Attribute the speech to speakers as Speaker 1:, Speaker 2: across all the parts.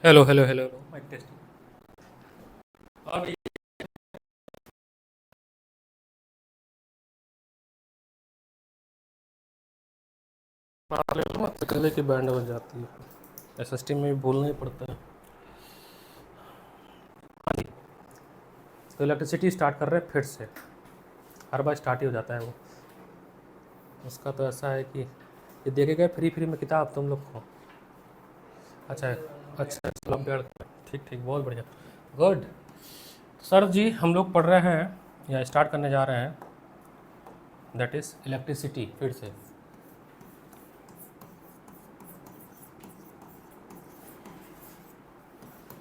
Speaker 1: Hello hello hello hello mike testing. अब ले लो मत गले की बैंड बन जाती है। एसएसटी में भी बोलना ही पड़ता है। हाँ जी। तो इलेक्ट्रिसिटी स्टार्ट कर रहे हैं फिर से। हर बार स्टार्ट ही हो जाता है वो। उसका तो ऐसा है कि ये देखे गए फ्री फ्री में किताब तुम लोग को। अच्छा है। अच्छा चलो अपडेट। ठीक ठीक बहुत बढ़िया। गुड। सर जी हम लोग पढ़ रहे हैं या स्टार्ट करने जा रहे हैं, दैट इज़ इलेक्ट्रिसिटी फिर से।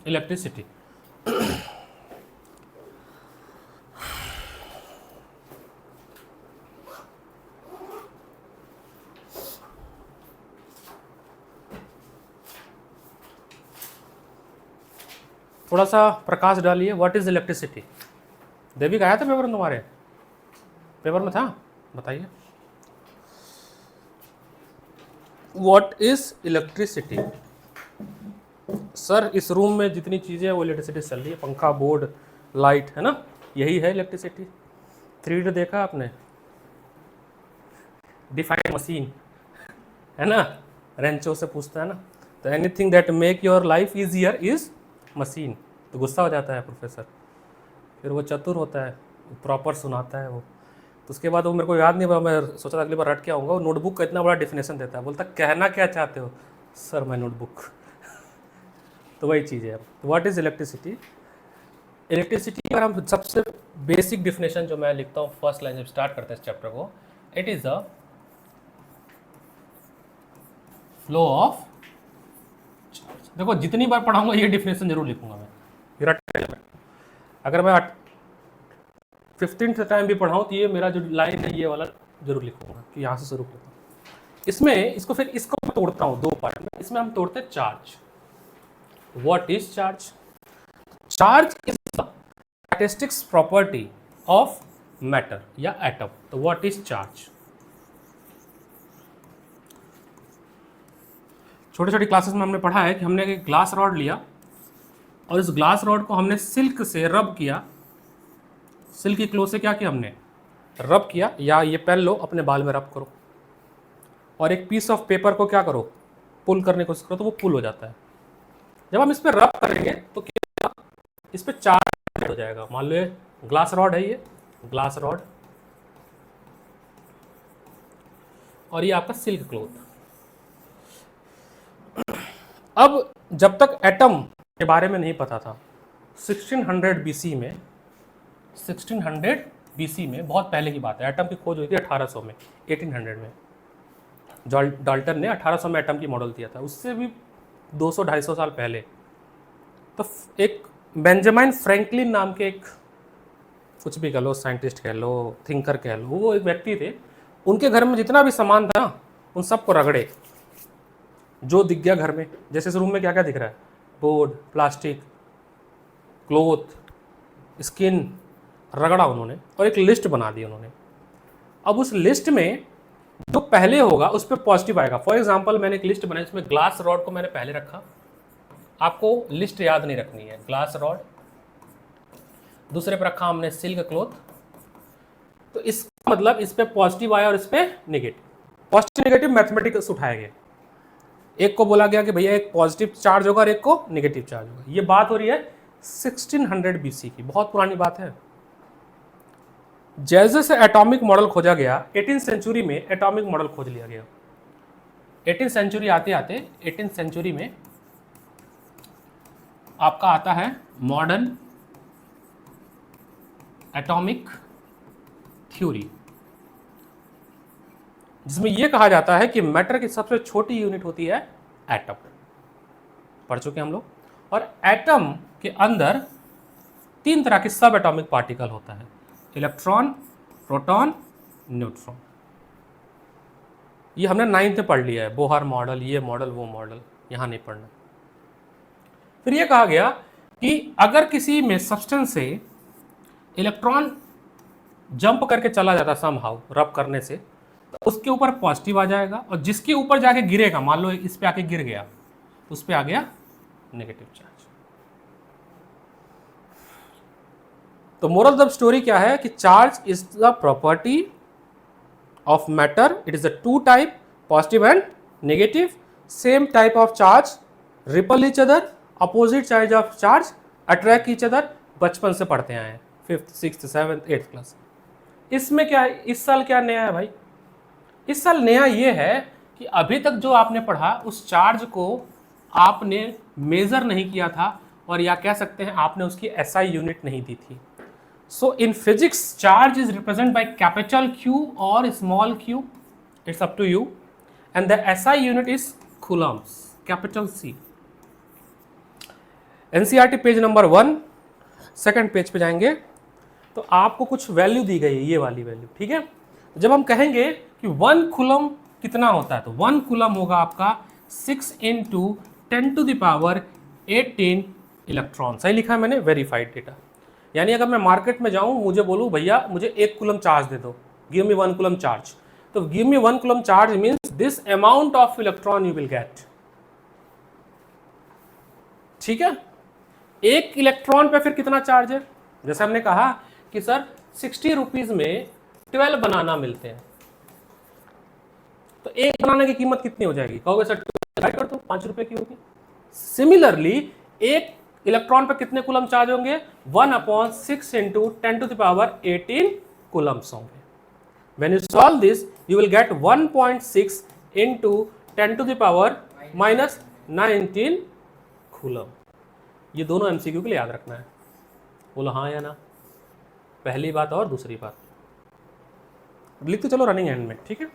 Speaker 1: इलेक्ट्रिसिटी थोड़ा सा प्रकाश डालिए। What is electricity? देवी का आया था पेपर में तुम्हारे? पेपर में था? बताइए। What is electricity? सर इस रूम में जितनी चीज़ें हैं वो इलेक्ट्रिसिटी चल रही है। पंखा, बोर्ड, लाइट, है ना, यही है इलेक्ट्रिसिटी। 3D देखा आपने? डिफाइन मशीन, है ना, रेंचो से पूछता है ना। तो anything that make your life easier is machine. तो गुस्सा हो जाता है प्रोफेसर। फिर वो चतुर होता है, प्रॉपर सुनाता है वो। तो उसके बाद वो मेरे को याद नहीं हुआ, मैं सोचा था अगली बार रट के आऊँगा। वो नोटबुक का इतना बड़ा डिफिनेशन देता है, बोलता कहना क्या चाहते हो सर मैं नोटबुक। तो वही चीज़ है। What is electricity? इलेक्ट्रिसिटी का हम सबसे बेसिक डिफिनेशन जो मैं लिखता हूँ फर्स्ट लाइन जब स्टार्ट करते हैं इस चैप्टर को, it is a flow of. देखो जितनी बार पढ़ाऊंगा ये डिफिनेशन जरूर लिखूंगा मैं, अगर मैं 15th टाइम भी पढ़ाऊँ तो ये मेरा जो लाइन है ये वाला जरूर लिखूंगा कि यहाँ से शुरू करता हूँ। इसमें इसको फिर इसको मैं तोड़ता हूँ दो पार्ट में। इसमें हम तोड़ते हैं charge. What is charge? Charge is the statistics property of matter या एटम। तो व्हाट इज चार्ज? छोटे छोटी क्लासेस में हमने पढ़ा है कि हमने एक ग्लास रॉड लिया और इस ग्लास रॉड को हमने सिल्क से रब किया। सिल्क की क्लो से क्या किया हमने? रब किया। या ये पेन लो अपने बाल में रब करो और एक पीस ऑफ पेपर को क्या करो, पुल करने की कोशिश करो, तो वो पुल हो जाता है। जब हम इस पर रब करेंगे तो क्या इस पर चार्ज हो जाएगा। मान लो ग्लास रॉड है, ये ग्लास रॉड और ये आपका सिल्क क्लोथ। अब जब तक एटम के बारे में नहीं पता था 1600 बीसी में, 1600 बीसी में बहुत पहले की बात है, एटम की खोज हुई थी 1800 में, 1800 में। डाल्टन ने 1800 में एटम की मॉडल दिया था। उससे भी 200-250 साल पहले तो एक बेंजामिन फ्रैंकलिन नाम के एक, कुछ भी कह लो, साइंटिस्ट कह लो, थिंकर कह लो, वो एक व्यक्ति थे। उनके घर में जितना भी सामान था ना उन सबको रगड़े, जो दिख गया घर में। जैसे इस रूम में क्या क्या दिख रहा है, बोर्ड, प्लास्टिक, क्लोथ, स्किन, रगड़ा उन्होंने और एक लिस्ट बना दी उन्होंने। अब उस लिस्ट में जो पहले होगा उस पर पॉजिटिव आएगा। फॉर एग्जाम्पल मैंने एक लिस्ट बनाई जिसमें ग्लास रॉड को मैंने पहले रखा। आपको लिस्ट याद नहीं रखनी है। ग्लास रॉड, दूसरे पर रखा हमने सिल्क क्लोथ। तो इसका मतलब इस पे पॉजिटिव आया और इस पे नेगेटिव। पॉजिटिव नेगेटिव मैथमेटिक्स उठाया गया। एक को बोला गया कि भैया एक पॉजिटिव चार्ज होगा और एक को नेगेटिव चार्ज होगा। ये बात हो रही है 1600 बीसी की, बहुत पुरानी बात है। जैसे से एटॉमिक मॉडल खोजा गया 18 सेंचुरी में, एटॉमिक मॉडल खोज लिया गया। 18 सेंचुरी आते आते 18 सेंचुरी में आपका आता है मॉडर्न एटॉमिक थ्योरी, जिसमें यह कहा जाता है कि मैटर की सबसे छोटी यूनिट होती है एटम। पढ़ चुके हम लोग। और एटम के अंदर 3 तरह के सब एटॉमिक पार्टिकल होता है, इलेक्ट्रॉन, प्रोटॉन, न्यूट्रॉन। ये हमने 9th में पढ़ लिया है, बोहर मॉडल, ये मॉडल, वो मॉडल, यहां नहीं पढ़ना। फिर यह कहा गया कि अगर किसी में सब्सटेंस से इलेक्ट्रॉन जंप करके चला जाता समहाउ रब करने से, तो उसके ऊपर पॉजिटिव आ जाएगा और जिसके ऊपर जाके गिरेगा, मान लो इस पे आके गिर गया, उस पे आ गया नेगेटिव चार्ज। तो मोरल ऑफ स्टोरी क्या है कि charge is the property of matter, it is a two type, positive and negative, same type of charge repel each other, opposite charge of charge attract each other. बचपन से पढ़ते आए हैं, 5th 6th 7th 8th class. इसमें क्या है, इस साल क्या नया है भाई? इस साल नया ये है कि अभी तक जो आपने पढ़ा उस चार्ज को आपने मेजर नहीं किया था, और या कह सकते हैं आपने उसकी एसआई यूनिट नहीं दी थी। So in physics charge is represent by capital Q और small q, it's up to you, and the SI unit is coulombs, capital C। NCERT page number 1, second page पे जाएंगे तो आपको कुछ वैल्यू दी गई है, ये वाली वैल्यू, ठीक है। जब हम कहेंगे कि 1 कूलम कितना होता है, तो 1 कूलम होगा आपका 6 × 10⁻18 इलेक्ट्रॉन। सही लिखा है मैंने, वेरीफाइड डेटा। यानी अगर मैं मार्केट में जाऊं, मुझे बोलूं भैया मुझे 1 कूलम चार्ज दे दो, गिव मी 1 कूलम चार्ज, तो give me 1 coulomb charge means this amount of electron you will get, ठीक है। 1 इलेक्ट्रॉन पे फिर कितना चार्ज है? जैसे हमने कहा कि सर 60 रुपीज में 12 बनाना मिलते हैं, तो एक बनाने की कीमत कितनी हो जाएगी? कहोगे सर डिवाइड कर दो, 5 रुपए की होगी। सिमिलरली एक इलेक्ट्रॉन पे कितने कूलम चार्ज होंगे? 1/6 × 10⁻18 कूलम्स होंगे। When you solve this, you will get 1.6 × 10⁻−19 coulomb. ये दोनों एमसीक्यू के लिए याद रखना है। बोलो हाँ या ना, पहली बात और दूसरी बात लिख तो चलो रनिंग एंड में, ठीक है।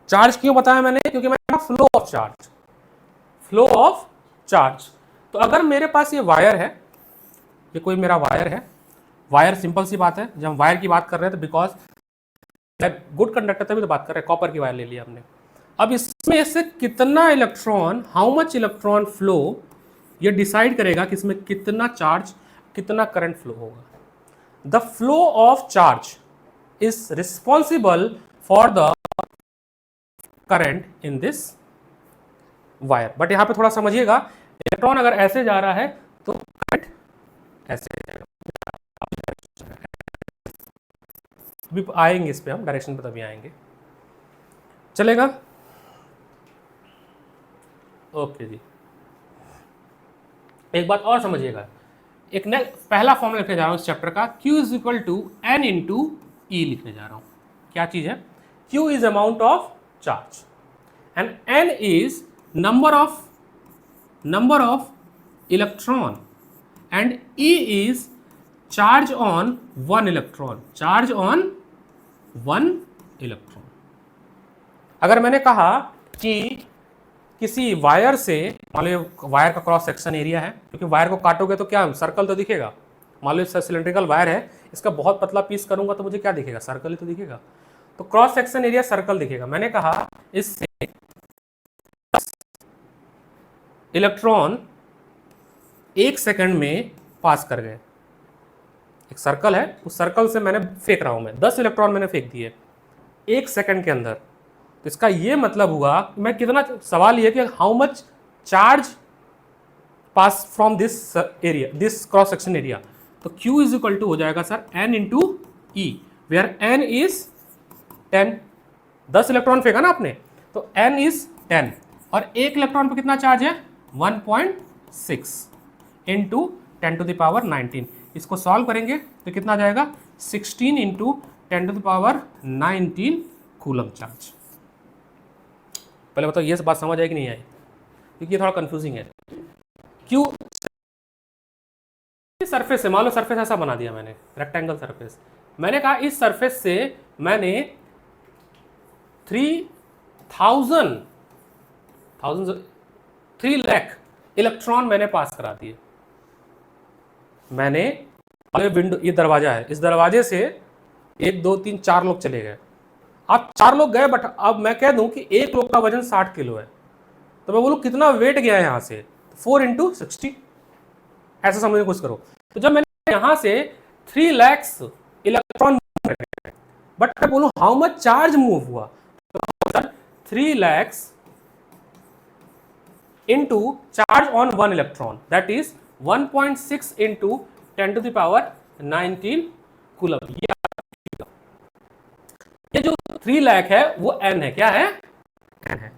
Speaker 1: चार्ज क्यों बताया मैंने? क्योंकि मैंने flow of charge, flow of charge. तो अगर मेरे पास ये वायर है, ये कोई मेरा वायर है, वायर सिंपल सी बात है, जब हम वायर की बात कर रहे हैं तो बिकॉज गुड कंडक्टर तभी तो बात कर रहे हैं, कॉपर की वायर ले लिया हमने। अब इसमें से कितना electron, how much electron flow, ये डिसाइड करेगा कि इसमें कितना चार्ज, कितना करंट फ्लो होगा। The flow of charge is responsible for the current in this wire. But यहां पे थोड़ा समझिएगा, इलेक्ट्रॉन अगर ऐसे जा रहा है तो करंट ऐसे जाएगा। अभी आएंगे इस पे, हम डायरेक्शन पे तभी आएंगे, चलेगा? ओके जी। एक बात और समझिएगा, एक नया पहला फॉर्मूला लिखने जा रहा हूं इस चैप्टर का, Q = N × E लिखने जा रहा हूं। क्या चीज है? Q is amount of charge and N is number of electron and E is charge on 1 electron, charge on 1 electron. अगर मैंने कहा कि किसी वायर से, मान लो वायर का क्रॉस सेक्शन एरिया है, क्योंकि वायर को काटोगे तो क्या सर्कल तो दिखेगा। मान लो सिलेंड्रिकल वायर है, इसका बहुत पतला पीस करूंगा तो मुझे क्या दिखेगा? सर्कल ही तो दिखेगा। तो क्रॉस सेक्शन एरिया सर्कल दिखेगा। मैंने कहा इससे इलेक्ट्रॉन 1 सेकंड में पास कर गए। एक सर्कल है, उस सर्कल से मैंने फेंक रहा हूं, मैं 10 इलेक्ट्रॉन मैंने फेंक दिए 1 सेकंड के अंदर। तो इसका ये मतलब हुआ कि मैं कितना, सवाल ये कि how much charge pass from this area, this cross section area. तो Q = हो जाएगा sir N × E, where N is 10। 10 electron फेंका ना आपने, तो N इज 10 और 1 इलेक्ट्रॉन पे कितना चार्ज है? 1.6 × 10⁻19। इसको सॉल्व करेंगे तो कितना जाएगा? 16 × 10⁻19 कूलम चार्ज। पहले बताओ ये बात समझ आई कि नहीं आई? क्योंकि ये थोड़ा कंफ्यूजिंग है। क्यों सरफेस है, मान लो सरफेस ऐसा बना दिया मैंने, रेक्टेंगल सरफेस। मैंने कहा इस सरफेस से मैंने 3 लाख इलेक्ट्रॉन मैंने पास करा दिए। मैंने विंडो, ये दरवाजा है, इस दरवाजे से 1 2 3 4 लोग चले गए। अब 4 लोग गए, बट अब मैं कह दूं कि एक लोग का वजन 60 किलो है, तो मैं बोलूं कितना वेट गया है यहां से? 4 × 60, ऐसा समझने की कोशिश करो। तो जब मैंने यहां से 3 लाख इलेक्ट्रॉन मूव कर रहे हैं। बट मैं बोलूं हाउ मच चार्ज मूव हुआ, तो 3 lakhs into charge on 1 electron, that is 1.6 into 10 to the power 19 coulomb. ये जो 3 लाख है वो n है, क्या है, n है,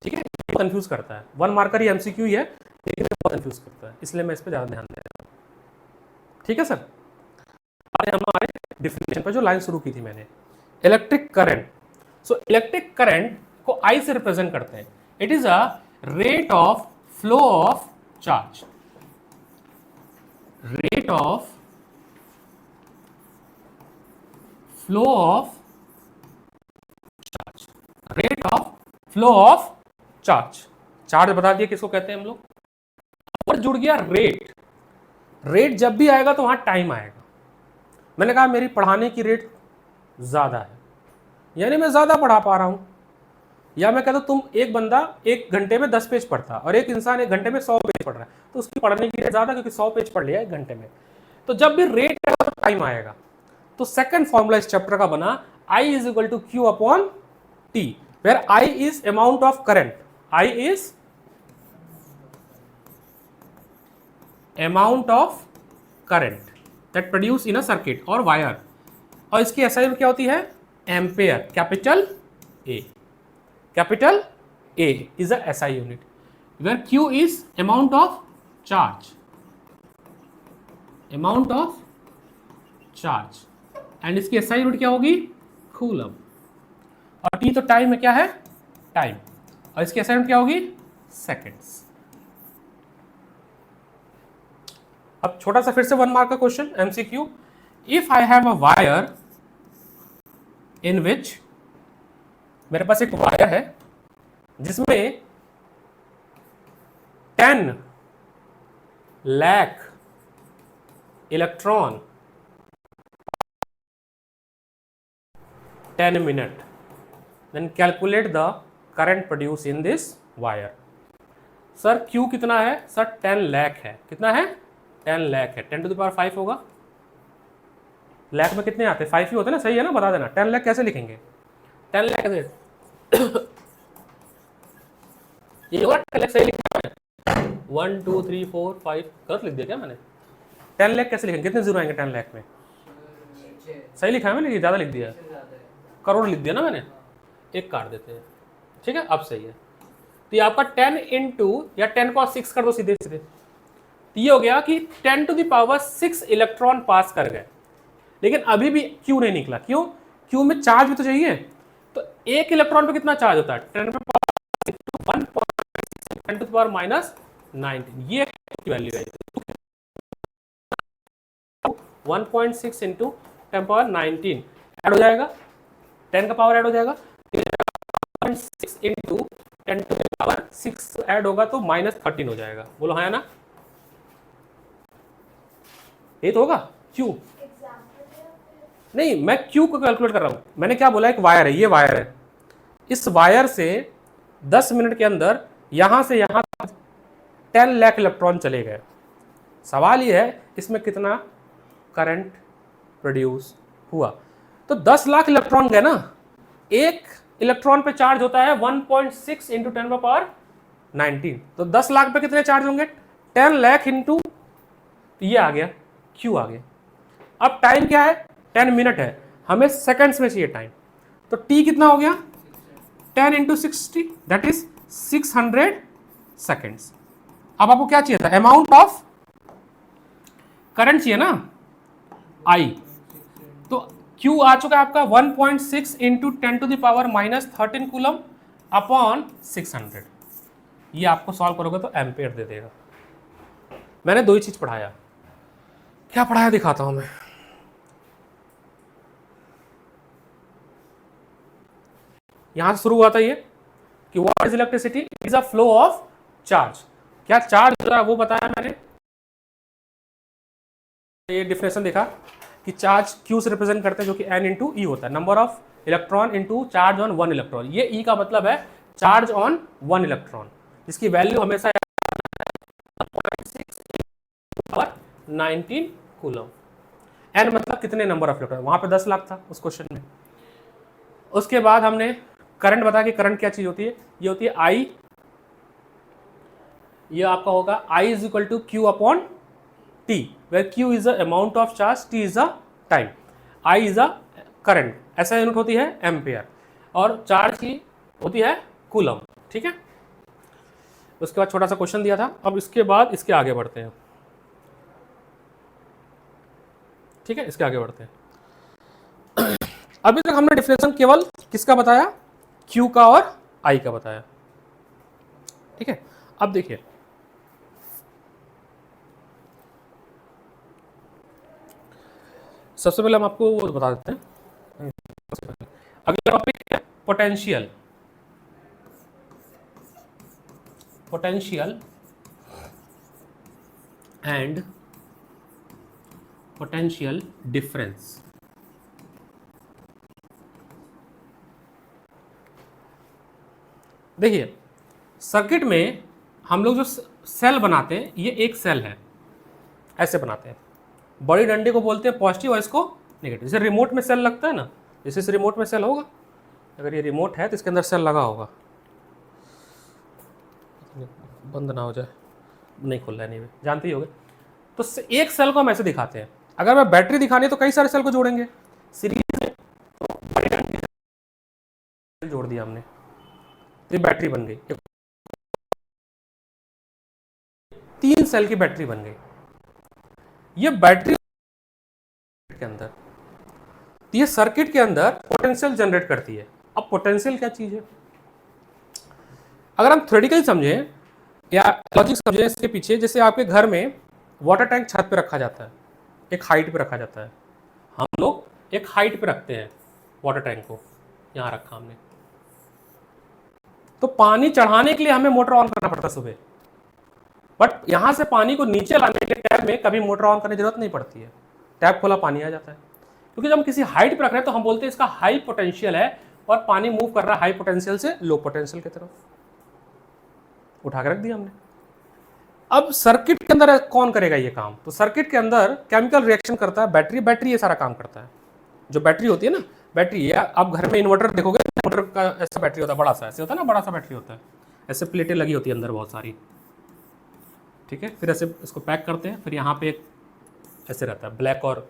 Speaker 1: ठीक है। कंफ्यूज करता है, 1 मार्कर ही एमसीक्यू ही है लेकिन बहुत कंफ्यूज करता है, इसलिए मैं इस पर ज्यादा ध्यान दे रहा हूं, ठीक है सर। हमारे डिफिनेशन पर जो लाइन शुरू की थी मैंने, electric current. So electric current को आई से रिप्रेजेंट करते हैं। It is a rate of flow of charge, rate of flow of charge, rate of flow of charge. Charge बता दिया किसको कहते हैं हम लोग, और जुड़ गया रेट। रेट जब भी आएगा तो वहां टाइम आएगा। मैंने कहा मेरी पढ़ाने की रेट ज्यादा है, यानी मैं ज्यादा पढ़ा पा रहा हूं, या मैं कहता तुम एक बंदा 1 घंटे में 10 पेज पढ़ता और एक इंसान 1 घंटे में 100 पेज पढ़ रहा है, तो उसकी पढ़ने की रेट ज्यादा, क्योंकि 100 पेज पढ़ लिया 1 घंटे में। तो जब भी रेट आएगा तो टाइम आएगा। तो सेकंड फॉर्मूला इस चैप्टर का बना, I is equal to Q upon T, where I is amount of current, I is amount of current that produce in a circuit और वायर, और इसकी एसआई क्या होती है, ampere, capital A, capital A is a SI unit, where Q is amount of charge, amount of charge, and इसकी SI unit क्या होगी, coulomb, और टी तो टाइम है, क्या है, टाइम, और इसकी एसआई यूनिट क्या होगी, सेकेंड्स। अब छोटा सा फिर से 1 मार्क का question MCQ, if I have a wire in which, मेरे पास एक वायर है जिसमें 10 lakh electron 10 minute, then calculate the current produce in this wire. Sir Q कितना है, सर 10 लाख है, कितना है, 10 लाख है, 10 टू द पावर 5 होगा, लाख में कितने आते हैं, 5 ही होते हैं ना, सही है ना, बता देना। 10 लाख कैसे लिखेंगे, 10 लाख कैसे ये होगा, 10 लाख सही लिखा है, 1 2 3 4 5 गलत लिख दिया क्या मैंने, 10 लाख कैसे लिखेंगे, कितने जीरो आएंगे 10 लाख में, सही लिखा है मैंने, ज़्यादा लिख दिया, करोड़ लिख दिया ना मैंने, एक काट देते हैं, ठीक है, अब सही है। तो ये आपका 10 इंटू या 10 को 6 कर दो सीधे सीधे, तो ये हो गया कि 10 टू द पावर 6 इलेक्ट्रॉन पास कर गए, लेकिन अभी भी क्यू नहीं निकला, क्यों, क्यू में चार्ज भी तो चाहिए। तो एक इलेक्ट्रॉन पे कितना चार्ज होता है, 10 पे power 1.6 10 to the power minus 19, ये वैल्यू है, 1.6 इंटू 10 पावर 19 ऐड हो जाएगा, 10 का पावर ऐड हो जाएगा, 1.6 into 10 to the power 6 add होगा तो -13 हो जाएगा, बोलो हाँ या ना, ये तो होगा क्यू, नहीं मैं क्यू को कैलकुलेट कर रहा हूं, मैंने क्या बोला, एक वायर है, ये वायर है, इस वायर से 10 मिनट के अंदर यहां से यहां 10 लाख इलेक्ट्रॉन चले गए। सवाल ये है इसमें कितना करंट प्रोड्यूस हुआ, तो 10 लाख इलेक्ट्रॉन गए ना, एक इलेक्ट्रॉन पे चार्ज होता है 1.6 इंटू 10 पावर 19, तो 10 लाख पे कितने चार्ज होंगे, 10 लाख इंटू, ये आ गया क्यू आ गया। अब टाइम क्या है, 10 मिनट है, हमें सेकंड्स में चाहिए टाइम, तो टी कितना हो गया, 10 इंटू 60 दैट इज 600 सेकेंड्स। अब आपको क्या चाहिए था, अमाउंट ऑफ करंट चाहिए ना, आई, तो क्यू आ चुका है आपका 1.6 into 10 to the power -13 coulomb upon 600, ये आपको सॉल्व करोगे तो एम्पेयर दे देगा। मैंने दो ही चीज पढ़ाया, क्या पढ़ाया दिखाता हूं मैं, यहां से शुरू हुआ था ये कि what is electricity, is a flow of charge, क्या चार्ज जो है वो बताया मैंने, ये डिफिनेशन देखा कि चार्ज क्यू से रिप्रेजेंट करते हैं जो कि n इंटू ई होता है, number of electron into charge on 1 electron, ये ई का मतलब है चार्ज ऑन 1 इलेक्ट्रॉन, जिसकी वैल्यू हमेशा 19 कूलम। n मतलब कितने नंबर ऑफ इलेक्ट्रॉन, वहां पे 10 लाख था उस क्वेश्चन में। उसके बाद हमने करंट बताया कि करंट क्या चीज होती है, ये होती है I, ये आपका होगा I is equal to Q upon T, where Q is the amount of charge, T is the time, I is the current, ऐसा यूनिट होती है एम्पियर, और चार्ज की होती है कूलम। ठीक है, उसके बाद छोटा सा क्वेश्चन दिया था। अब इसके बाद इसके आगे बढ़ते हैं। ठीक है, इसके आगे बढ़ते हैं। अभी तक हमने डिफरेंशियल केवल किसका बताया, Q का और I का बताया। ठीक है, अब देखिए सबसे पहले हम आपको वो बता देते हैं। अगला टॉपिक है potential. Potential and potential difference. देखिए सर्किट में हम लोग जो सेल बनाते हैं, ये एक सेल है, ऐसे बनाते हैं। बड़ी डंडे को बोलते हैं पॉजिटिव और इसको नेगेटिव। जैसे रिमोट में सेल लगता है ना, जैसे इस रिमोट में सेल होगा, अगर ये रिमोट है तो इसके अंदर सेल लगा होगा, बंद ना हो जाए, नहीं खुल रहा है, नहीं जानते ही होगे। तो एक सेल को हम ऐसे दिखाते हैं। अगर मैं बैटरी दिखानी है तो कई सारे सेल को जोड़ेंगे सीरीज में, तो बड़ी डंडे से जोड़ दिया हमने, तो ये बैटरी बन गई, 3 सेल की बैटरी बन गई। ये बैटरी के अंदर, ये सर्किट के अंदर पोटेंशियल जनरेट करती है। अब पोटेंशियल क्या चीज है, अगर हम थ्योरेटिकली समझें या लॉजिक समझें इसके पीछे, जैसे आपके घर में वाटर टैंक छत पे रखा जाता है, एक हाइट पे रखा जाता है, हम लोग एक हाइट पे रखते हैं वाटर टैंक को, यहां रखा हमने, तो पानी चढ़ाने के लिए हमें मोटर ऑन करना पड़ता है सुबह, बट यहां से पानी को नीचे लाने के लिए टैप में कभी मोटर ऑन करने की जरूरत नहीं पड़ती है, टैप खोला पानी आ जाता है। क्योंकि जब हम किसी हाइट पे रख रहे हैं तो हम बोलते हैं इसका हाई पोटेंशियल है और पानी मूव कर रहा है हाई पोटेंशियल से लो पोटेंशियल की तरफ, उठा के रख दिया हमने। अब सर्किट के अंदर कौन करेगा ये काम, तो सर्किट के अंदर केमिकल रिएक्शन करता है बैटरी ये सारा काम करता है। जो बैटरी होती है ना, बैटरी, या आप घर में इन्वर्टर देखोगे, इन्वर्टर का ऐसा बैटरी होता है, बड़ा सा ऐसे होता है ना, बड़ा सा बैटरी होता है, ऐसे प्लेटें लगी होती है अंदर बहुत सारी। ठीक है, फिर ऐसे इसको पैक करते हैं, फिर यहाँ पे एक ऐसे रहता है ब्लैक और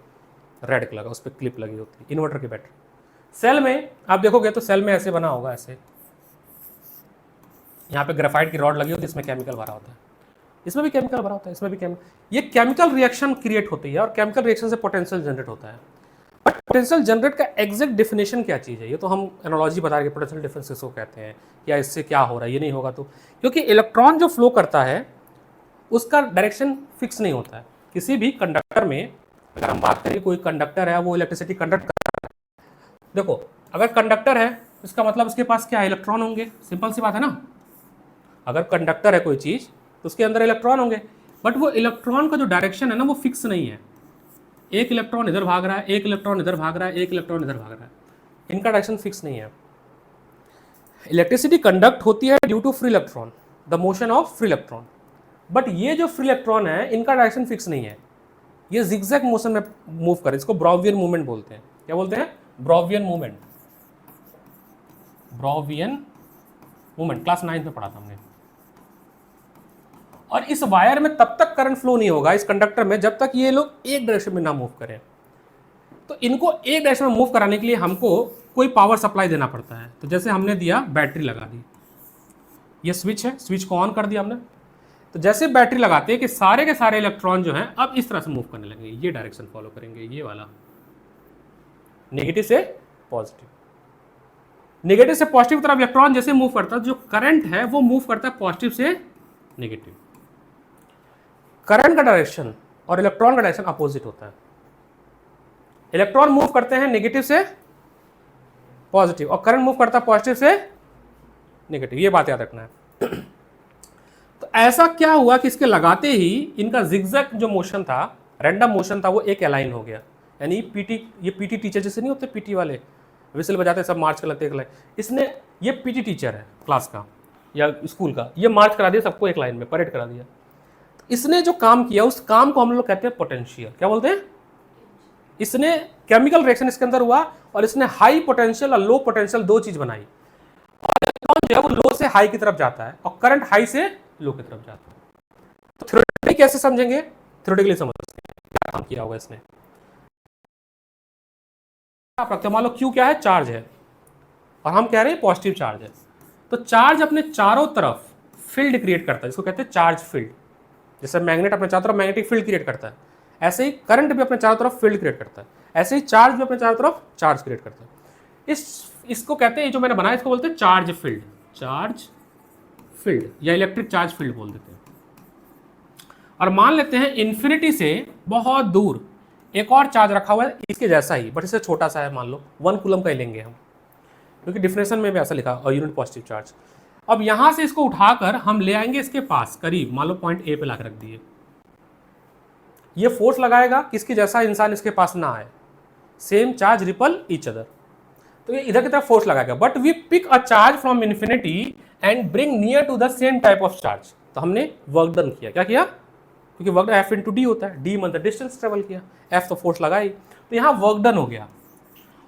Speaker 1: रेड कलर का, उस पर क्लिप लगी होती है, इन्वर्टर की बैटरी। सेल में आप देखोगे तो सेल में ऐसे बना होगा, ऐसे यहाँ पे ग्रेफाइट की रॉड लगी होती है, इसमें केमिकल भरा होता है, इसमें भी केमिकल भरा होता है, इसमें भी केमिकल। ये केमिकल रिएक्शन क्रिएट होती है और केमिकल रिएक्शन से पोटेंशियल जनरेट होता है। बट पोटेंशियल जनरेट का एग्जैक्ट डेफिनेशन क्या चीज़ है, ये तो हम एनालॉजी बता रहे हैं, पोटेंशियल डिफरेंस किसको कहते हैं या इससे क्या हो रहा है, ये नहीं होगा तो, क्योंकि इलेक्ट्रॉन जो फ्लो करता है उसका डायरेक्शन फिक्स नहीं होता है। किसी भी कंडक्टर में अगर हम बात करें, कोई कंडक्टर है वो इलेक्ट्रिसिटी कंडक्ट कर रहा है, देखो अगर कंडक्टर है इसका मतलब उसके पास क्या है, इलेक्ट्रॉन होंगे, सिंपल सी बात है ना। अगर कंडक्टर है कोई चीज़ तो उसके अंदर इलेक्ट्रॉन होंगे, बट वो इलेक्ट्रॉन का जो डायरेक्शन है ना वो फिक्स नहीं है। एक इलेक्ट्रॉन इधर भाग रहा है, एक इलेक्ट्रॉन इधर भाग रहा है, एक इलेक्ट्रॉन इधर भाग रहा है, इनका डायरेक्शन फिक्स नहीं है। इलेक्ट्रिसिटी कंडक्ट होती है due to free electron, the motion of free electron, but ये जो फ्री इलेक्ट्रॉन है इनका डायरेक्शन फिक्स नहीं है, ये जिगजैग मोशन में मूव करे, इसको ब्राउवियन मूवमेंट बोलते हैं। क्या बोलते हैं, ब्राउवियन मूवमेंट। ब्राउवियन मूवमेंट क्लास 9 में पढ़ा था हमने। और इस वायर में तब तक करंट फ्लो नहीं होगा, इस कंडक्टर में, जब तक ये लोग एक डायरेक्शन में ना मूव करें। तो इनको एक डायरेक्शन में मूव कराने के लिए हमको कोई पावर सप्लाई देना पड़ता है। तो जैसे हमने दिया, बैटरी लगा दी, ये स्विच है, स्विच को ऑन कर दिया हमने, तो जैसे बैटरी लगाते हैं कि सारे के सारे इलेक्ट्रॉन जो हैं अब इस तरह से मूव करने लगेंगे, ये डायरेक्शन फॉलो करेंगे, ये वाला, नेगेटिव से पॉजिटिव। नेगेटिव से पॉजिटिव की तरफ इलेक्ट्रॉन जैसे मूव करता है, जो करंट है वो मूव करता है पॉजिटिव से नेगेटिव। करंट का डायरेक्शन और इलेक्ट्रॉन का डायरेक्शन अपोजिट होता है। इलेक्ट्रॉन मूव करते हैं नेगेटिव से पॉजिटिव और करंट मूव करता है पॉजिटिव से नेगेटिव, ये बात याद रखना है। तो ऐसा क्या हुआ कि इसके लगाते ही इनका जिगजैग जो मोशन था, रैंडम मोशन था, वो एक अलाइन हो गया। यानी ये पीटी टीचर जैसे नहीं होते, पीटी वाले विसल बजाते सब मार्च कर लगते एक लाइन, इसने, ये पीटी टीचर है क्लास का या स्कूल का, ये मार्च करा दिया सबको एक लाइन में, परेड करा दिया। तो इसने जो काम किया उस काम को हम लोग कहते हैं पोटेंशियल। क्या बोलते हैं, इसने केमिकल रिएक्शन इसके अंदर हुआ और इसने हाई पोटेंशियल और लो पोटेंशियल दो चीज बनाई, और इलेक्ट्रॉन जो है वो लो से हाई की तरफ जाता है और करंट हाई से लो की तरफ जाता है। तो थ्योरेटिकली कैसे समझेंगे, थ्योरेटिकली समझ सकते हैं क्या काम किया होगा इसने। आप रखते मान लो क्यू क्या है, चार्ज है, और हम कह रहे हैं पॉजिटिव चार्ज है, तो चार्ज अपने चारों तरफ फील्ड क्रिएट करता है, इसको कहते हैं चार्ज फील्ड। जैसे मैग्नेट अपने चारों तरफ मैग्नेटिक फील्ड क्रिएट करता है, ऐसे ही करंट भी अपने चारों तरफ फील्ड क्रिएट करता है, ऐसे ही चार्ज भी अपने चारों तरफ चार्ज क्रिएट करता है। इसको कहते हैं, जो मैंने बनाया इसको बोलते हैं चार्ज फील्ड, चार्ज फील्ड या इलेक्ट्रिक चार्ज फील्ड बोल देते हैं। और मान लेते हैं इन्फिनिटी से बहुत दूर एक और चार्ज रखा हुआ है इसके जैसा ही, बट इससे छोटा सा है, मान लो 1 कूलम का ही लेंगे हम, क्योंकि डिफिनेशन में भी ऐसा लिखा और यूनिट पॉजिटिव चार्ज। अब यहां से इसको उठाकर हम ले आएंगे इसके पास करीब, मान लो पॉइंट ए पे लाकर रख दिए, ये फोर्स लगाएगा किसकी जैसा इंसान इसके पास ना आए, same charge repel each other, तो ये इधर की तरफ फोर्स लगाएगा। But we pick a charge from infinity and bring near to the same type of charge, तो हमने वर्क डन किया। क्या किया, क्योंकि वर्क एफ इंटू डी होता है, डी मतलब डिस्टेंस ट्रेवल किया, एफ तो फोर्स लगाई, तो यहाँ वर्क डन हो गया।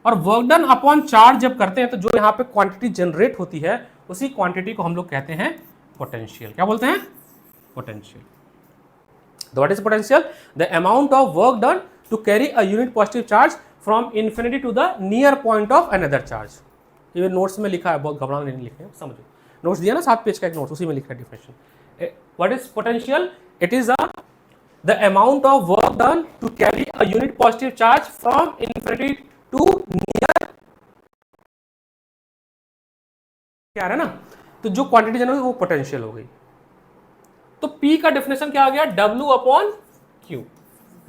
Speaker 1: और वर्क डन अपॉन चार्ज जब करते हैं तो जो यहाँ पे क्वांटिटी जनरेट होती है उसी क्वांटिटी को हम लोग कहते हैं पोटेंशियल। क्या बोलते हैं, potential. What is potential, the amount of work done to carry a unit positive charge from infinity to the near point of another charge. ये नोट्स में लिखा है, बहुत घबराना नहीं लिखे, समझो नोट्स दिया ना 7 पेज का एक नोट्स, उसी में लिखा है definition. What is potential, it is the amount of work done to carry a unit positive charge from infinity to near, क्या है ना, तो जो क्वांटिटी जनरेट हुई वो पोटेंशियल हो गई। तो P का डेफिनेशन क्या आ गया, W अपॉन Q।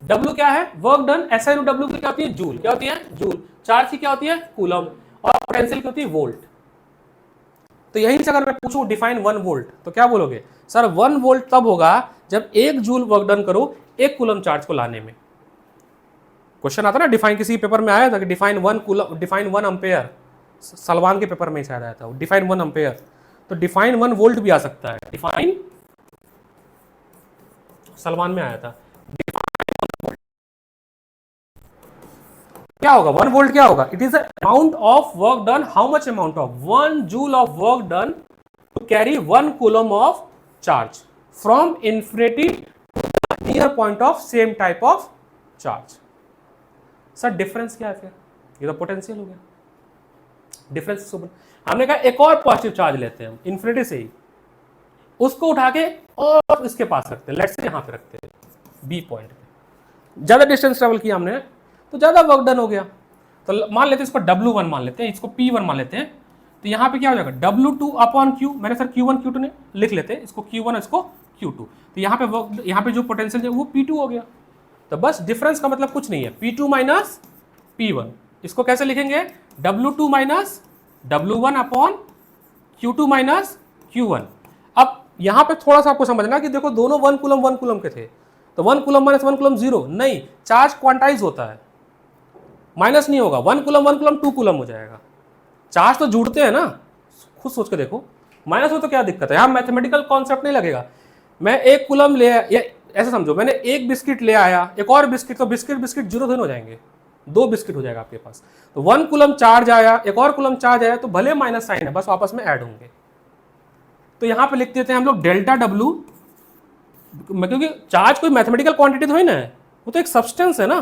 Speaker 1: W क्या है, work done, SI into W की क्या होती है, जूल। क्या होती है, जूल। चार्ज की क्या होती है, कूलम। और पोटेंशियल की होती है वोल्ट। तो यहीं से अगर मैं पूछूं डिफाइन 1 वोल्ट तो क्या बोलोगे, सर 1 वोल्ट तब होगा जब 1 जूल वर्क डन करो 1 कूलम चार्ज को लाने में। क्वेश्चन आता ना, डिफाइन किसी पेपर में आया था कि define 1 coulomb, define 1 ampere, Salman के पेपर में शायद आया था डिफाइन 1 एम्पेयर, तो डिफाइन 1 वोल्ट भी आ सकता है, डिफाइन सलमान में आया था। क्या होगा, 1 वोल्ट क्या होगा, it is amount of work done, how much amount of 1 joule of work done to carry 1 coulomb of charge from infinity to near point of same type of charge. Sir difference क्या है फिर, ये तो potential हो गया। Difference हमने कहा एक और पॉजिटिव चार्ज लेते हैं हम इन्फिनिटी से ही, उसको उठा के और इसके पास रखते हैं, लेट्स से यहां पे रखते हैं बी पॉइंट पे, ज्यादा डिस्टेंस ट्रेवल किया हमने तो ज्यादा वर्क डन हो गया। तो मान लेते हैं इसको W1 मान लेते हैं, इसको P1 मान लेते हैं, तो यहाँ पे क्या हो जाएगा W2 अपॉन Q, मैंने सर Q1 Q2 ने लिख लेते हैं, इसको Q1 इसको Q2, तो यहाँ पे जो पोटेंशियल है वो P2 हो गया। तो बस डिफरेंस का मतलब कुछ नहीं है, P2 माइनस P1, इसको कैसे लिखेंगे, W2 minus W1 upon Q2 minus Q1। अब यहाँ पे थोड़ा सा आपको समझना कि देखो दोनों 1 कूलम के थे, तो 1 कूलम माइनस 1 कूलम 0 नहीं, चार्ज क्वांटाइज होता है, माइनस नहीं होगा, 1 कूलम 2 कूलम हो जाएगा। चार्ज तो जुड़ते हैं ना, खुद सोच के देखो, माइनस हो तो क्या दिक्कत है, यहाँ मैथमेटिकल कॉन्सेप्ट नहीं लगेगा। मैं 1 कूलम ले, या ऐसे समझो मैंने 1 बिस्किट ले आया, एक और बिस्किट, तो बिस्किट जीरो थोड़ी हो जाएंगे, 2 बिस्किट हो जाएगा आपके पास। तो 1 कूलम चार्ज आया, एक और कूलम चार्ज आया, तो भले माइनस साइन है, बस आपस में ऐड होंगे। तो यहाँ पे लिख देते हैं हम लोग डेल्टा W, क्योंकि चार्ज कोई मैथमेटिकल क्वांटिटी तो है ना, वो तो एक सब्सटेंस है ना,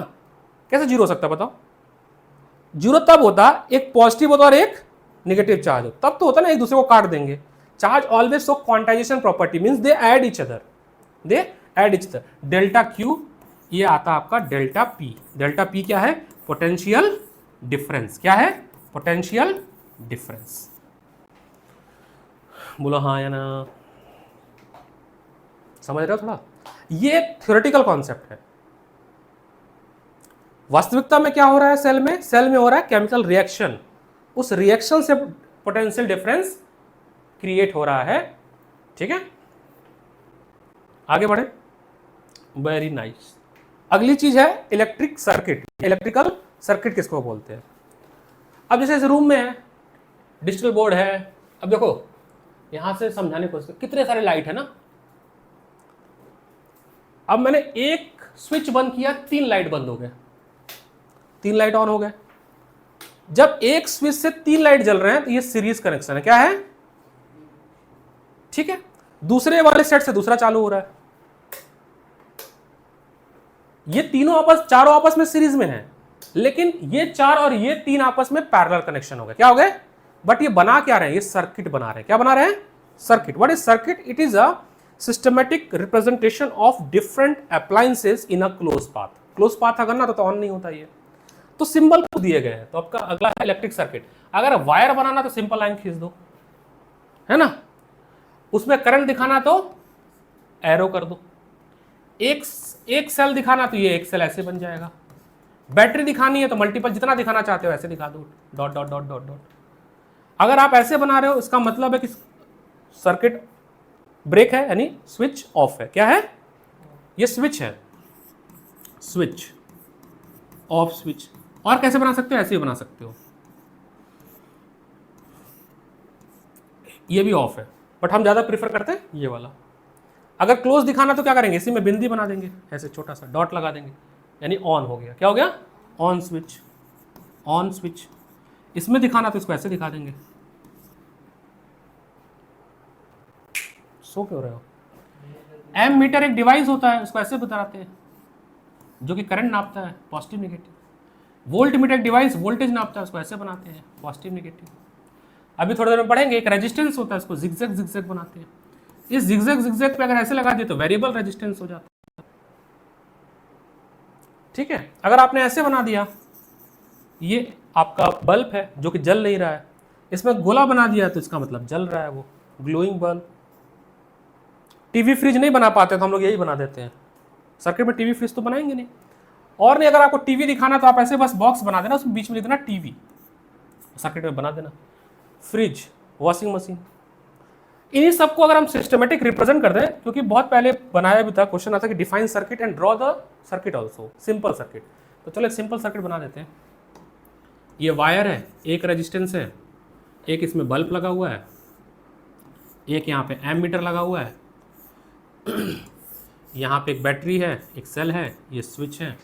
Speaker 1: कैसे जीरो हो सकता है बताओ। जीरो तब होता एक पॉजिटिव होता और एक नेगेटिव चार्ज हो, तब तो होता ना एक दूसरे को काट देंगे। Charge always show quantization property, means they add each other, delta Q ये आता आपका डेल्टा P। डेल्टा P क्या है, पोटेंशियल डिफरेंस। क्या है, पोटेंशियल डिफरेंस। बोलो हाँ या ना, समझ रहे हो थोड़ा, ये थ्योरेटिकल कॉन्सेप्ट है। वास्तविकता में क्या हो रहा है, सेल में हो रहा है केमिकल रिएक्शन, उस रिएक्शन से पोटेंशियल डिफरेंस क्रिएट हो रहा है। ठीक है, आगे बढ़े, वेरी नाइस। अगली चीज है इलेक्ट्रिक सर्किट। इलेक्ट्रिकल सर्किट किसको बोलते हैं। अब जैसे इस रूम में है, डिजिटल बोर्ड है, अब देखो यहां से समझाने की कोशिश, कितने सारे लाइट है ना, अब मैंने एक स्विच बंद किया, 3 लाइट बंद हो गए। 3 लाइट ऑन हो गए। जब एक स्विच से 3 लाइट जल रहे हैं तो ये सीरीज कनेक्शन है, क्या है, ठीक है। दूसरे वाले सेट से दूसरा चालू हो रहा है, ये चारों आपस में सीरीज में है, लेकिन ये 4 और ये 3 आपस में पैरेलल कनेक्शन हो गए, क्या हो गए, बट ये बना क्या रहे हैं, ये सर्किट बना रहे हैं। क्या बना रहे हैं, circuit. What is circuit? It is a systematic representation of different appliances in a close path. Close path अगर ना तो ऑन नहीं होता ये, तो सिंबल दिए गए हैं। तो आपका अगला है इलेक्ट्रिक सर्किट। अगर वायर बनाना तो सिंपल लाइन खींच दो, है ना। उसमें करंट दिखाना तो एरो कर दो। एक सेल दिखाना तो ये एक सेल ऐसे बन जाएगा। बैटरी दिखानी है तो मल्टीपल जितना दिखाना चाहते हो ऐसे दिखा दो, dot dot dot dot dot. अगर आप ऐसे बना रहे हो इसका मतलब है कि सर्किट ब्रेक है, यानी स्विच ऑफ है। क्या है, ये स्विच है, स्विच ऑफ स्विच। और कैसे बना सकते हो, ऐसे ही बना सकते हो, ये भी ऑफ है, बट हम ज्यादा प्रीफर करते हैं ये वाला। अगर क्लोज दिखाना तो क्या करेंगे, इसी में बिंदी बना देंगे, ऐसे छोटा सा डॉट लगा देंगे, यानी ऑन हो गया। क्या हो गया, ऑन स्विच, ऑन स्विच। इसमें दिखाना तो इसको ऐसे दिखा देंगे। सो क्यों रहे हो? एम मीटर एक डिवाइस होता है, उसको ऐसे बताते हैं, जो कि करंट नापता है, पॉजिटिव नेगेटिव। वोल्ट मीटर एक डिवाइस वोल्टेज नापता है, उसको ऐसे बनाते हैं, पॉजिटिव नेगेटिव। अभी थोड़ी देर में पढ़ेंगे, एक रेजिस्टेंस होता है, उसको जिगजैग जिगजैग बनाते हैं। इस जिगजैग जिगजैग पे अगर ऐसे लगा दिए तो वेरिएबल रेजिस्टेंस हो जाता है, ठीक है। अगर आपने ऐसे बना दिया, ये आपका बल्ब है जो कि जल नहीं रहा है, इसमें गोला बना दिया तो इसका मतलब जल रहा है, वो ग्लोइंग बल्ब। टीवी फ्रिज नहीं बना पाते तो हम लोग यही बना देते हैं, सर्किट में टीवी फ्रिज तो बनाएंगे नहीं। और नहीं, अगर आपको टीवी दिखाना तो आप ऐसे बस बॉक्स बना देना, उसमें बीच में लिख देना टीवी, सर्किट में बना देना। फ्रिज, वॉशिंग मशीन, इन्हीं सबको अगर हम सिस्टमेटिक रिप्रेजेंट कर दें, क्योंकि बहुत पहले बनाया भी था, क्वेश्चन आता कि define circuit and draw the circuit also, simple circuit. तो चलो एक सिंपल सर्किट बना देते हैं। ये वायर है, एक रेजिस्टेंस है, एक इसमें बल्ब लगा हुआ है, एक यहाँ पे एम मीटर लगा हुआ है, यहाँ पे एक बैटरी है, एक सेल है, ये स्विच है।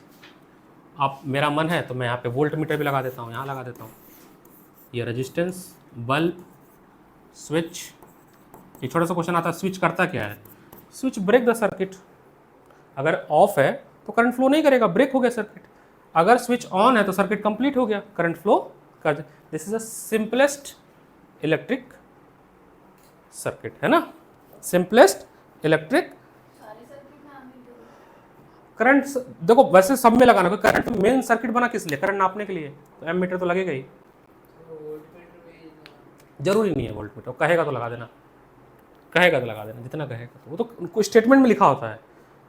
Speaker 1: आप मेरा मन है तो मैं यहाँ पे वोल्ट मीटर भी लगा देता हूँ, यहाँ लगा देता हूँ। ये रेजिस्टेंस, बल्ब, स्विच। एक छोटा सा क्वेश्चन आता है, स्विच करता क्या है? Switch break the circuit. अगर ऑफ है तो करंट फ्लो नहीं करेगा, ब्रेक हो गया सर्किट। अगर स्विच ऑन है तो सर्किट कंप्लीट हो गया, करंट फ्लो कर। This is the simplest electric circuit, है ना, सिंपलेस्ट इलेक्ट्रिक करंट। देखो वैसे सब में लगाना, करंट मेन सर्किट बना किस लिए, करंट नापने के लिए, तो एम मीटर तो लगेगा ही। जरूरी नहीं है वोल्ट मीटर, कहेगा तो लगा देना, कहेगा तो लगा देना, जितना कहेगा तो। वो तो स्टेटमेंट में लिखा होता है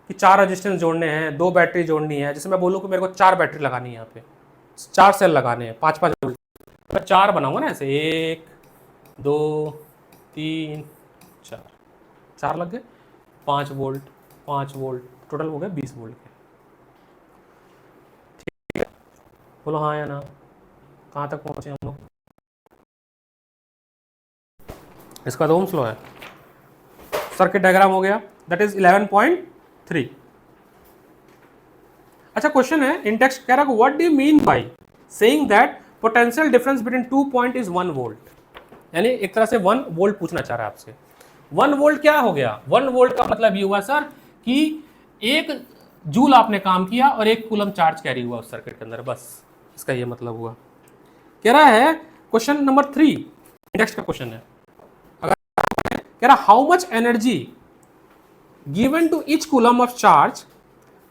Speaker 1: कि 4 रेजिस्टेंस जोड़ने हैं, 2 बैटरी जोड़नी है। जैसे मैं बोलूँ कि मेरे को 4 बैटरी लगानी है, यहाँ पे 4 सेल लगाने हैं, 5-5 वोल्ट, मैं 4 बनाऊंगा ना ऐसे, 1 2 3 4 लग गए, 5 वोल्ट 5 वोल्ट, टोटल हो गए 20 वोल्ट के। ठीक है, बोलो हाँ या ना, कहाँ तक पहुँचे हम लोग? इसका तो ओम्स लॉ है। सर्किट डायग्राम हो गया, दैट इज 11.3। अच्छा क्वेश्चन है, इन टेक्स्ट कह रहा है what do you mean by saying that potential difference between 2 point is 1 volt. यानी एक तरह से 1 वोल्ट पूछना चाह रहा है आपसे। 1 वोल्ट क्या हो गया? 1 वोल्ट का मतलब ये हुआ सर कि 1 जूल आपने काम किया और 1 कूलम चार्ज कैरी हुआ उस सर्किट के अंदर, बस इसका ये मतलब हुआ। कह रहा है क्वेश्चन नंबर 3 इंडेक्स का क्वेश्चन है, अगर कह रहा how much energy given to each coulomb of charge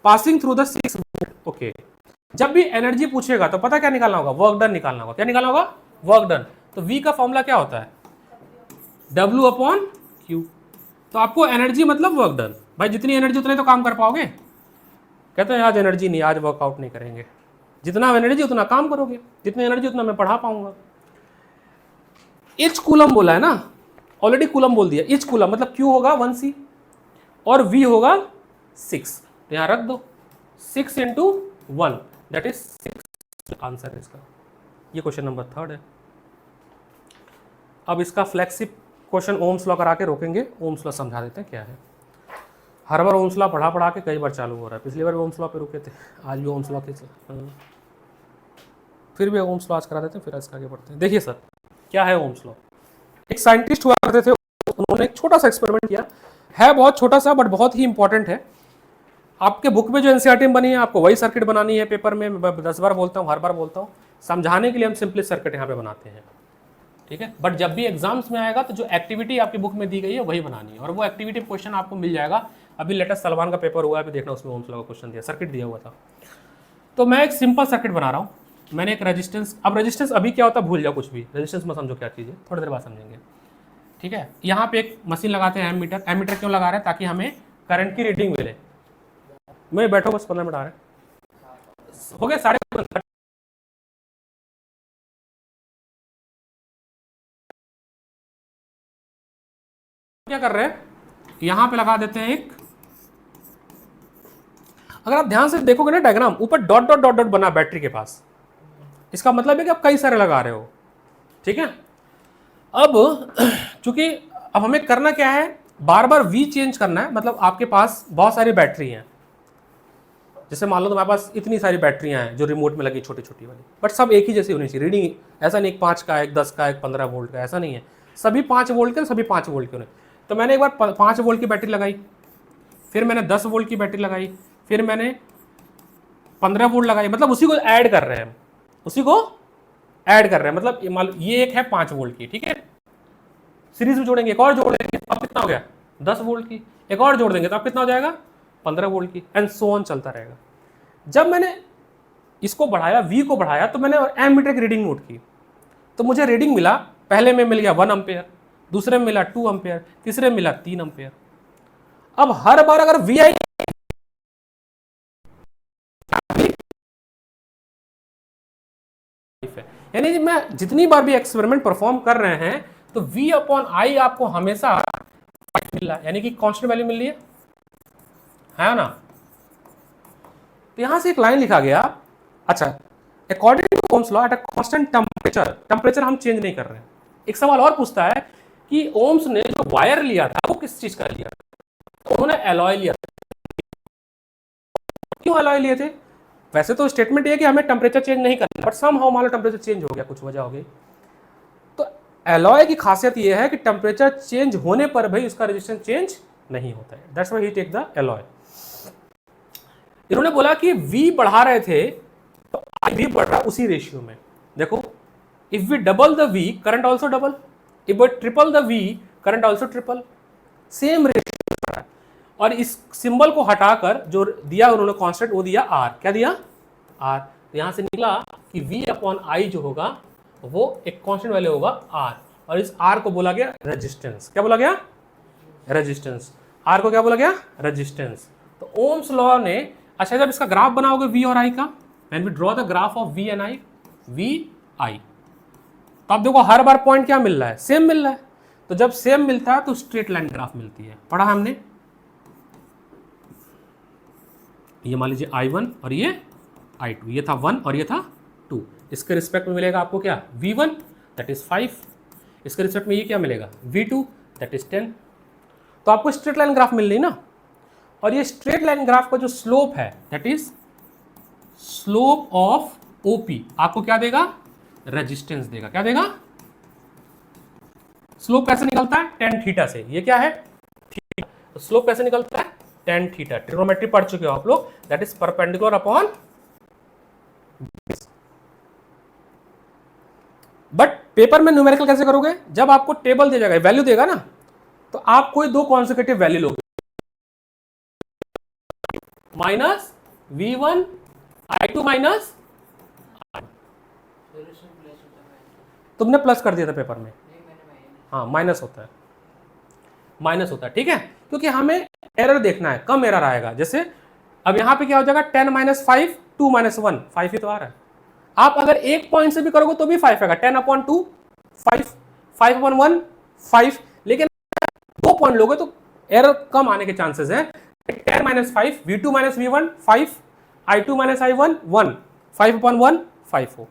Speaker 1: passing through the 6 volt. Okay, जब भी एनर्जी पूछेगा तो पता क्या निकालना होगा? वर्क डन निकालना होगा। क्या निकालना होगा? Work done. तो V का फॉर्मूला क्या होता है? W/Q। तो आपको एनर्जी मतलब वर्क डन। भाई जितनी एनर्जी उतने तो काम कर पाओगे। कहते हैं आज एनर्जी नहीं, आज वर्कआउट नहीं करेंगे। जितना एनर्जी उतना काम करोगे, जितनी एनर्जी उतना मैं पढ़ा पाऊंगा। इच कूलम बोला है ना, ऑलरेडी कूलम बोल दिया। इच कूलम मतलब Q होगा 1C और V होगा 6, तो यहां रख दो 6 × 1 दैट इज 6 आंसर है इसका। ये क्वेश्चन नंबर 3 है। अब इसका फ्लैगशिप क्वेश्चन ओम्स लॉ करा के रोकेंगे। ओम्स लॉ समझा देते हैं क्या है। हर बार ओम्स लॉ पढ़ा के कई बार चालू हो रहा है। पिछली बार ओम्स लॉ पे रुके थे, आज भी ओम्स लॉ के फिर भी ओम्स लॉ आज करा देते हैं, फिर इसका आगे बढ़ते हैं। देखिए सर, क्या है ओम्स लॉ। एक साइंटिस्ट हुआ करते थे, उन्होंने एक छोटा सा एक्सपेरिमेंट किया, है बहुत छोटा सा बट बहुत ही इंपॉर्टेंट है। आपके बुक में जो एनसीईआरटी में बनी है, आपको वही सर्किट बनानी है पेपर में। मैं 10 बार बोलता हूँ, हर बार बोलता हूँ, समझाने के लिए हम सिंपली सर्किट यहाँ पे बनाते हैं, ठीक है। बट जब भी एग्जाम्स में आएगा तो जो एक्टिविटी आपकी बुक में दी गई है वही बनानी है, और वो एक्टिविटी क्वेश्चन आपको मिल जाएगा। अभी लेटेस्ट सलमान का पेपर हुआ है, अभी देखना, उसमें ओम्स लॉ का क्वेश्चन दिया, सर्किट दिया हुआ था। तो मैं एक सिंपल सर्किट बना रहा हूँ। मैंने एक रेजिस्टेंस, अब रेजिस्टेंस अभी क्या होता है भूल जाओ, कुछ भी रेजिस्टेंस में समझो क्या चीज़ है, थोड़ी देर बाद समझेंगे, ठीक है। यहाँ पे एक मशीन लगाते हैं एमीटर। एमीटर क्यों लगा रहे हैं? ताकि हमें करंट की रीडिंग मिले। मैं बैठो, बस 15 मिनट आ रहे हैं, हो गए 15:30। क्या कर रहे हैं, यहां पे लगा देते हैं एक, अगर आप ध्यान से देखोगे ना डायग्राम, ऊपर डॉट डॉट डॉट डॉट बना बैटरी के पास, इसका मतलब है कि आप कई सारे लगा रहे हो, ठीक है। अब चूंकि अब हमें करना क्या है, बार बार वी चेंज करना है। मतलब आपके पास बहुत सारी बैटरी हैं, जैसे मान लो तुम्हारे पास इतनी सारी बैटरियां हैं जो रिमोट में लगी छोटी छोटी वाली, बट सब एक ही जैसी होनी चाहिए रीडिंग। ऐसा नहीं 5 का, एक 10 का, एक 15 वोल्ट का, ऐसा नहीं है। सभी 5 वोल्ट के, सभी 5 वोल्ट के होने। तो मैंने एक बार 5 वोल्ट की बैटरी लगाई, फिर मैंने 10 वोल्ट की बैटरी लगाई, फिर मैंने 15 वोल्ट लगाई। मतलब उसी को ऐड कर रहे हैं, उसी को ऐड कर रहे हैं। मतलब मान लो ये एक है 5 वोल्ट की, ठीक है, सीरीज में जोड़ेंगे, एक और जोड़ेंगे, अब कितना हो गया 10 वोल्ट की, एक और जोड़ देंगे तो अब कितना हो जाएगा 15 वोल्ट की, एंड सो ऑन चलता रहेगा। जब मैंने इसको बढ़ाया, वी को बढ़ाया, तो मैंने एमीटर की रीडिंग नोट की, तो मुझे रीडिंग मिला, पहले में मिल गया 1 एम्पेयर, दूसरे में मिला 2 एम्पेयर, तीसरे में मिला 3 एम्पेयर। अब हर बार अगर वी आई यानी मैं जितनी बार भी एक्सपेरिमेंट परफॉर्म कर रहे हैं तो v अपॉन आई आपको हमेशा मिल रहा है, यानी कि कांस्टेंट वैल्यू मिल रही है ना। तो यहां से एक लाइन लिखा गया, अच्छा, according to Ohm's law at a constant temperature, temperature हम चेंज नहीं कर रहे हैं। एक सवाल और पूछता है कि ओम्स ने जो वायर लिया था वो किस चीज का लिया था, तो उन्होंने एलॉय लिया था। क्यों एलॉय लिए थे? वैसे तो स्टेटमेंट ये है कि हमें टेम्परेचर चेंज नहीं करना, बट समहाउ मान लो टेम्परेचर चेंज हो गया, कुछ वजह हो गई, तो एलॉय की खासियत ये है कि टेम्परेचर चेंज होने पर भाई उसका रेजिस्टेंस चेंज नहीं होता है। That's why he take the alloy. इन्होंने बोला कि V बढ़ा रहे थे तो I भी बढ़ रहा उसी रेशियो में। देखो, if we double the V current also double, if we triple the V current also triple, same ratio बढ़ रहा है। और इस सिंबल को हटाकर जो दिया उन्होंने कांस्टेंट, वो दिया R। क्या दिया? R। तो यहां से निकला कि V अपॉन आई जो होगा वो एक कांस्टेंट वैल्यू होगा R, और इस R को बोला गया रेजिस्टेंस। क्या बोला गया? रेजिस्टेंस। R को क्या बोला गया? रेजिस्टेंस। तो ओम्स लॉ ने, अच्छा जब इसका ग्राफ बनाओगे V और I का, when we draw the graph of V and I, V I, तो आप देखो हर बार पॉइंट क्या मिल रहा है? सेम मिल रहा है। तो जब सेम मिलता है तो स्ट्रेट लाइन ग्राफ मिलती है। पढ़ा हमने, ये मान लीजिए I1 और ये I2, ये था 1 और ये था 2। इसके रिस्पेक्ट में मिलेगा आपको क्या? V1 दैट इज 5, इसके रिस्पेक्ट में ये क्या मिलेगा? V2 that is 10। तो आपको स्ट्रेट लाइन ग्राफ मिल रही ना, और ये स्ट्रेट लाइन ग्राफ का जो स्लोप है that is slope of OP आपको क्या देगा? रेजिस्टेंस देगा। क्या देगा? स्लोप कैसे निकलता है? tan थीटा से। ये क्या है? थीटा। तो स्लोप कैसे निकलता है? tan theta. ट्रिग्नोमेट्री पढ़ चुके हो आप लोग, that is perpendicular upon. But paper में न्यूमेरिकल कैसे करोगे? जब आपको टेबल दे जाएगा, वैल्यू देगा ना, तो आप कोई दो कॉन्सेक्यूटिव वैल्यू लोगे, माइनस V1 I2 माइनस, तुमने प्लस कर दिया था पेपर में, हाँ माइनस होता है, माइनस होता है, ठीक है, क्योंकि हमें एरर देखना है, कम एरर आएगा। जैसे अब यहां पे क्या हो जाएगा? 10 माइनस 5, 2 माइनस 1, 5 ही तो आ रहा है। आप अगर एक पॉइंट से भी करोगे तो भी 5 आएगा, 10 अपॉन 2 5, 5 अपॉन 1 5, लेकिन दो पॉइंट लोगे तो एरर कम आने के चांसेस हैं। 10 minus 5, V2 minus V1 5, I2 minus I1 1, 5 upon 1 5 हो।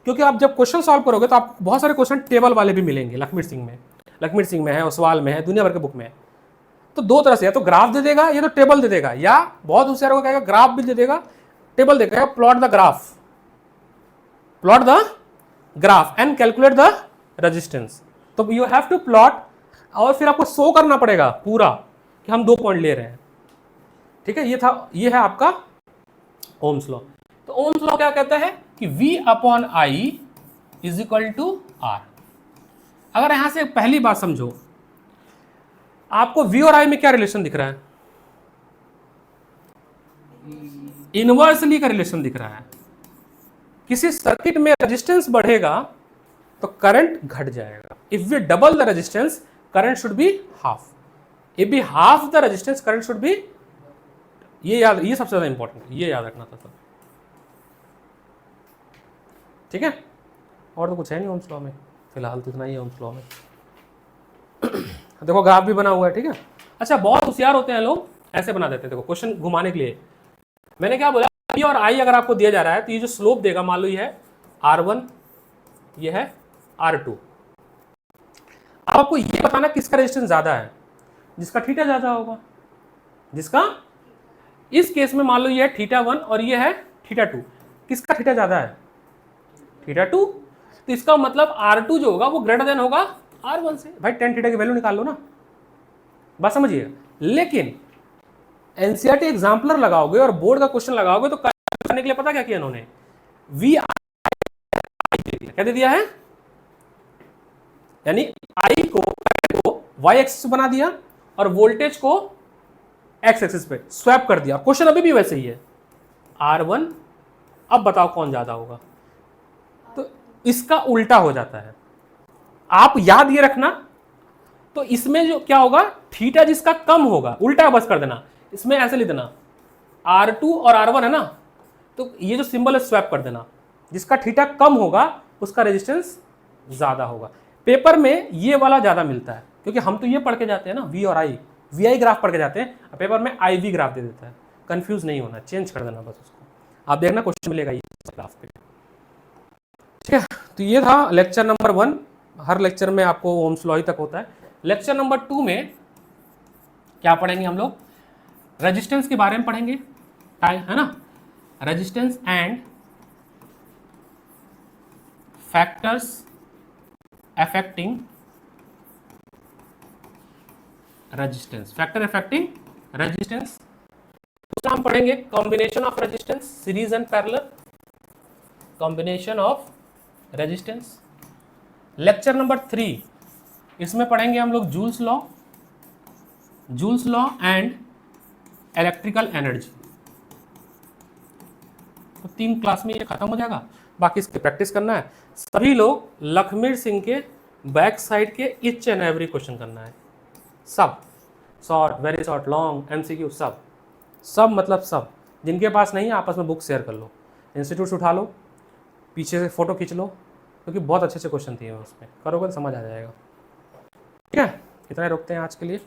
Speaker 1: क्योंकि आप जब क्वेश्चन सॉल्व करोगे तो आप बहुत सारे क्वेश्चन टेबल वाले भी मिलेंगे, लखमीर सिंह में है, ओसवाल में है, दुनिया भर के बुक में है। तो दो तरह से, या तो ग्राफ दे देगा या तो टेबल दे देगा, या बहुत होशियार को कहेगा ग्राफ भी दे देगा, टेबल देगा, plot the graph, plot the graph and calculate the resistance. तो यू हैव टू प्लॉट और फिर आपको शो करना पड़ेगा पूरा कि हम 2 पॉइंट ले रहे हैं। ठीक है, ये है आपका ओम्स लॉ। तो ओम्स लॉ क्या कहता है कि V upon I is equal to R. अगर यहां से पहली बात समझो, आपको V और I में क्या रिलेशन दिख रहा है? इनवर्सली का रिलेशन दिख रहा है। किसी सर्किट में रेजिस्टेंस बढ़ेगा तो करंट घट जाएगा। If we double the resistance current should be half, if be half the resistance current should be, ये सबसे ज्यादा इंपॉर्टेंट, ये याद रखना था सब। ठीक है, और तो कुछ है नहीं ओम्स लॉ में, फिलहाल तो इतना ही है ओम्स लॉ में। देखो ग्राफ भी बना हुआ है। ठीक है, अच्छा बहुत होशियार होते हैं लोग, ऐसे बना देते हैं। देखो क्वेश्चन घुमाने के लिए मैंने क्या बोला, V और I अगर आपको दिया जा रहा है तो ये जो स्लोप देगा, मान लो ये है R1, ये है R2। अब आपको ये बताना किसका रेजिस्टेंस ज्यादा है, जिसका थीटा ज्यादा होगा। जिसका, इस केस में मान लो ये है θ1 और ये है θ2, किसका थीटा ज्यादा है? θ2। तो इसका मतलब R2 जो होगा वो ग्रेटर देन होगा R1 से। भाई tan थीटा की वैल्यू निकाल लो ना, बात समझिए। लेकिन एनसीईआरटी एग्जाम्पलर लगाओगे और बोर्ड का क्वेश्चन लगाओगे तो करने के लिए पता क्या किया इन्होंने, V क्या दे दिया है, यानी I को y एक्सिस बना दिया और वोल्टेज को x एक्सिस पे स्वैप कर दिया। क्वेश्चन अभी भी वैसे ही है, R1। अब बताओ कौन ज्यादा होगा, तो इसका उल्टा हो जाता है। आप याद ये रखना, तो इसमें जो क्या होगा, थीटा जिसका कम होगा, उल्टा बस कर देना, इसमें ऐसे लिख देना R2 और R1 है ना, तो ये जो सिंबल है स्वैप कर देना। जिसका थीटा कम होगा उसका रेजिस्टेंस ज्यादा होगा। पेपर में ये वाला ज्यादा मिलता है, क्योंकि हम तो ये पढ़ के जाते हैं ना, V और I, VI ग्राफ पढ़ के जाते हैं, पेपर में IV ग्राफ दे देता है। कंफ्यूज नहीं होना, चेंज कर देना बस उसको, आप देखना क्वेश्चन मिलेगा ये ग्राफ पे। ठीक है, तो ये था लेक्चर नंबर 1। हर लेक्चर में आपको ओम्स लॉ ही तक होता है। लेक्चर नंबर 2 में क्या पढ़ेंगे हम लोग, रेजिस्टेंस के बारे में पढ़ेंगे, है ना, resistance and factors affecting resistance, factor affecting resistance. दूसरा हम पढ़ेंगे combination of resistance, series and parallel, combination of resistance. Lecture number 3, इसमें पढ़ेंगे हम लोग joules law, joules law and electrical energy. तो 3 क्लास में ये खत्म हो जाएगा, बाकी इसकी प्रैक्टिस करना है। सभी लोग लखमीर सिंह के बैक साइड के ईच एंड एवरी क्वेश्चन करना है, सब, short, very short, long, MCQ, सब मतलब सब। जिनके पास नहीं है आपस में बुक शेयर कर लो, इंस्टीट्यूट से उठा लो, पीछे से फोटो खींच लो, क्योंकि बहुत अच्छे अच्छे क्वेश्चन दिए हैं उसमें, करोगे तो समझ आ जाएगा। ठीक है, इतना ही रोकते हैं आज के लिए।